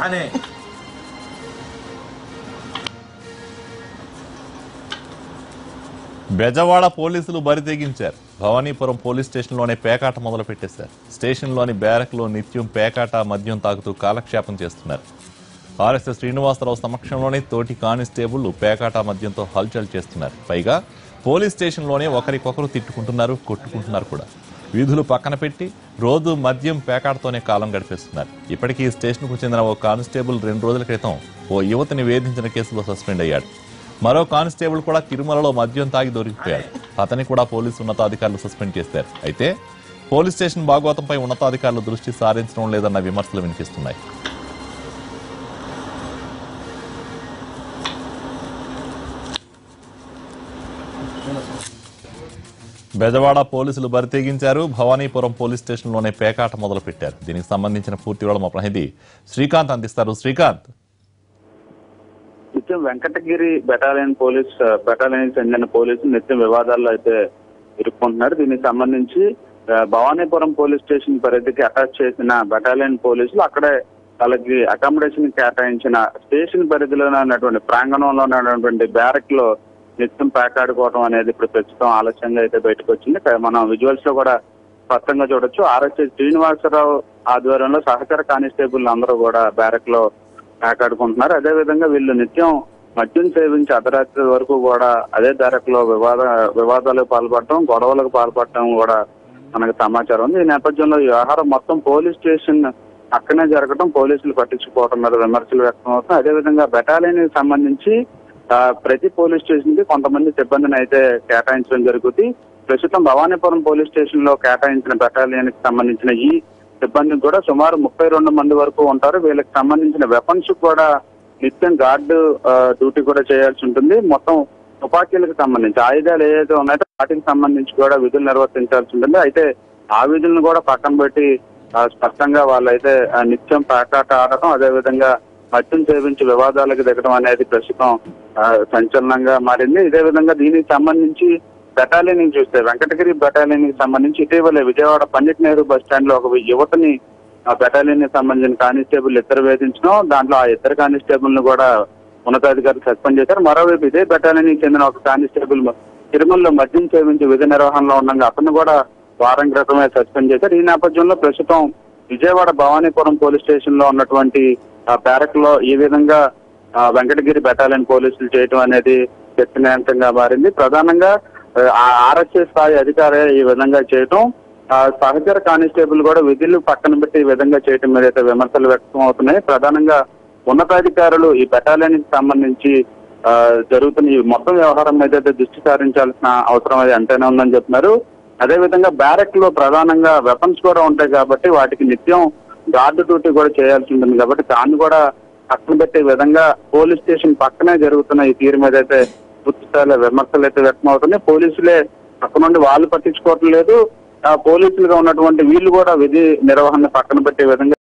అని బెజవాడ పోలీసులు బరితెగించారు. భవానీపురం పోలీస్ స్టేషన్లోనే పేకాట మొదలు పెట్టేశారు. స్టేషన్లోని బ్యారక్లో నిత్యం పేకాట మద్యం తాగుతూ కాలక్షేపం చేస్తున్నారు. ఆర్ఎస్ఎస్ శ్రీనివాసరావు సమక్షంలోనే తోటి కానిస్టేబుల్ పేకాట మద్యంతో హల్చల్ చేస్తున్నారు. పైగా పోలీస్ స్టేషన్లోనే ఒకరికొకరు తిట్టుకుంటున్నారు, కొట్టుకుంటున్నారు కూడా. వీధులు పక్కన పెట్టి రోజు మద్యం పేకాటతోనే కాలం గడిపేస్తున్నారు. ఇప్పటికీ ఈ స్టేషన్కు చెందిన ఓ కానిస్టేబుల్ 2 రోజుల క్రితం ఓ యువతిని వేధించిన కేసులో సస్పెండ్ అయ్యాడు. మరో కానిస్టేబుల్ కూడా తిరుమలలో మద్యం తాగి దొరికిపోయాడు. అతన్ని కూడా పోలీసు ఉన్నతాధికారులు సస్పెండ్ చేశారు. అయితే పోలీస్ స్టేషన్ భాగవతంపై ఉన్నతాధికారులు దృష్టి సారించడం లేదన్న విమర్శలు వినిపిస్తున్నాయి. బెజవాడ పోలీసులు బరితెగించారు. భవానీపురం పోలీస్ స్టేషన్లోనే పేకాట మొదలు పెట్టారు. దీనికి సంబంధించిన పూర్తి వివరాలు మా ప్రతినిధి శ్రీకాంత్ అందిస్తారు. శ్రీకాంత్, నిత్యం వెంకటగిరి బెటాలియన్ చెందిన పోలీసులు నిత్యం వివాదాల్లో అయితే ఇరుక్కుంటున్నారు. దీనికి సంబంధించి భవానీపురం పోలీస్ స్టేషన్ పరిధికి అటాచ్ చేసిన బెటాలియన్ పోలీసులు అక్కడే వాళ్ళకి అకామిడేషన్ కేటాయించిన స్టేషన్ పరిధిలో ఉన్నటువంటి ప్రాంగణంలో ఉన్నటువంటి బ్యారక్ లో నిత్యం పేకాడుకోవడం అనేది ఇప్పుడు ప్రస్తుతం ఆలస్యంగా అయితే బయటకు వచ్చింది. మనం విజువల్స్ లో కూడా స్పష్టంగా చూడొచ్చు. ఆర్ఎస్ఎస్ శ్రీనివాసరావు ఆధ్వర్యంలో సహచర కానిస్టేబుల్ అందరూ కూడా బ్యారక్ లో పేకాడుకుంటున్నారు. అదేవిధంగా వీళ్ళు నిత్యం మద్యం సేవించి అర్ధరాత్రి వరకు కూడా అదే బ్యారక్ లో వివాదాలకు పాల్పడటం, గొడవలకు పాల్పడటం కూడా మనకు సమాచారం ఉంది. ఈ నేపథ్యంలో ఈ వ్యవహారం మొత్తం పోలీస్ స్టేషన్ అక్కడనే జరగడం, పోలీసులు పట్టించుకోవడం మీద విమర్శలు వ్యక్తం అవుతున్నాయి. అదేవిధంగా బెటాలియన్ కి సంబంధించి ప్రతి పోలీస్ స్టేషన్ కి కొంతమంది సిబ్బందిని అయితే కేటాయించడం జరుగుతుంది. ప్రస్తుతం భవానీపురం పోలీస్ స్టేషన్ లో కేటాయించిన బెటాలియన్ కి సంబంధించిన ఈ సిబ్బందికి కూడా సుమారు 32 మంది వరకు ఉంటారు. వీళ్ళకి సంబంధించిన వెపన్స్ కూడా నిత్యం గార్డు డ్యూటీ కూడా చేయాల్సి ఉంటుంది. మొత్తం తుపాకీలకు సంబంధించి ఆయుధాలు ఏదైతే ఉన్నాయో వాటికి సంబంధించి కూడా విధులు నిర్వర్తించాల్సి ఉంటుంది. అయితే ఆ విధులను కూడా పక్కన పెట్టి స్పష్టంగా వాళ్ళైతే నిత్యం పేకాట ఆడటం, అదేవిధంగా మద్యం సేవించి వివాదాలకు దిగడం అనేది ప్రస్తుతం సంచలనంగా మారింది. ఇదే విధంగా దీనికి సంబంధించి బెటాలియన్ చూస్తే వెంకటగిరి బెటాలియన్ కి సంబంధించి ఇటీవలే విజయవాడ పండిట్ నెహ్రూ బస్ స్టాండ్ లో ఒక యువతని బెటాలియన్ కి సంబంధించిన కానిస్టేబుల్ ఇద్దరు వేధించడం, దాంట్లో ఆ ఇద్దరు కానిస్టేబుల్ ను కూడా ఉన్నతాధికారులు సస్పెండ్ చేశారు. మరోవైపు ఇదే బెటాలియన్ కి చెందిన ఒక కానిస్టేబుల్ తిరుమలలో మద్యం సేవించి విధి నిర్వహణలో ఉండగా అతను కూడా వారం క్రితమే సస్పెండ్ చేశారు. ఈ నేపథ్యంలో ప్రస్తుతం విజయవాడ భవానీపురం పోలీస్ స్టేషన్ లో ఉన్నటువంటి బ్యారక్ లో ఈ విధంగా వెంకటగిరి బెటాలియన్ పోలీసులు చేయడం అనేది చర్చనీయాంశంగా మారింది. ప్రధానంగా ఆర్ఎస్ఎస్ స్థాయి అధికారి ఈ విధంగా చేయటం, సహచర కానిస్టేబుల్ కూడా విధులు పక్కన పెట్టి ఈ విధంగా చేయటం మీద అయితే విమర్శలు వ్యక్తం అవుతున్నాయి. ప్రధానంగా ఉన్నతాధికారులు ఈ బెటాలియన్ కి సంబంధించి జరుగుతున్న ఈ మొత్తం వ్యవహారం మీద అయితే దృష్టి సారించాల్సిన అవసరం అది ఎంతైనా ఉందని చెప్తున్నారు. అదేవిధంగా బ్యారక్ లో ప్రధానంగా వెపన్స్ కూడా ఉంటాయి కాబట్టి వాటికి నిత్యం గార్డు డ్యూటీ కూడా చేయాల్సి ఉంటుంది కాబట్టి దాన్ని కూడా పక్కన పెట్టే విధంగా పోలీస్ స్టేషన్ పక్కనే జరుగుతున్న ఈ తీరు మీద అయితే పూర్తి స్థాయిలో విమర్శలు అయితే వ్యక్తం అవుతున్నాయి. పోలీసులే పక్క నుండి వాళ్ళు పట్టించుకోవటం లేదు, పోలీసులుగా ఉన్నటువంటి వీళ్ళు కూడా విధి నిర్వహణ పక్కన పెట్టే విధంగా